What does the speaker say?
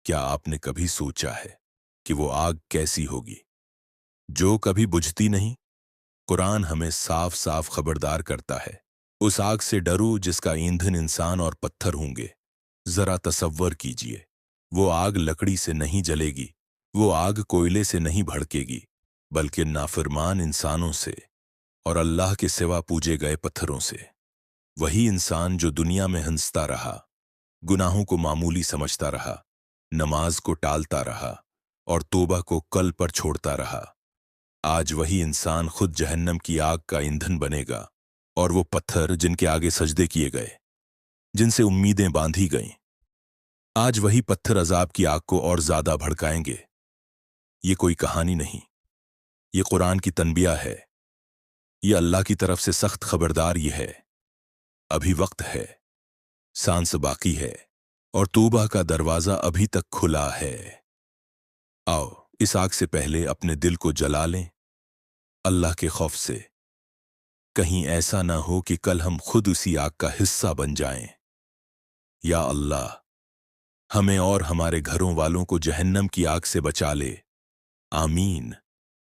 क्या आपने कभी सोचा है कि वो आग कैसी होगी जो कभी बुझती नहीं? कुरान हमें साफ साफ खबरदार करता है, उस आग से डरो जिसका ईंधन इंसान और पत्थर होंगे। जरा तसव्वर कीजिए, वो आग लकड़ी से नहीं जलेगी, वो आग कोयले से नहीं भड़केगी, बल्कि नाफरमान इंसानों से और अल्लाह के सिवा पूजे गए पत्थरों से। वही इंसान जो दुनिया में हंसता रहा, गुनाहों को मामूली समझता रहा, नमाज को टालता रहा और तौबा को कल पर छोड़ता रहा, आज वही इंसान खुद जहन्नम की आग का ईंधन बनेगा। और वो पत्थर जिनके आगे सजदे किए गए, जिनसे उम्मीदें बांधी गईं, आज वही पत्थर अजाब की आग को और ज्यादा भड़काएंगे। ये कोई कहानी नहीं, ये कुरान की तनबिया है, ये अल्लाह की तरफ से सख्त खबरदार है। अभी वक्त है, सांस बाकी है और तौबा का दरवाजा अभी तक खुला है। आओ, इस आग से पहले अपने दिल को जला लें, अल्लाह के खौफ से। कहीं ऐसा ना हो कि कल हम खुद उसी आग का हिस्सा बन जाएं। या अल्लाह, हमें और हमारे घरों वालों को जहन्नम की आग से बचा ले। आमीन।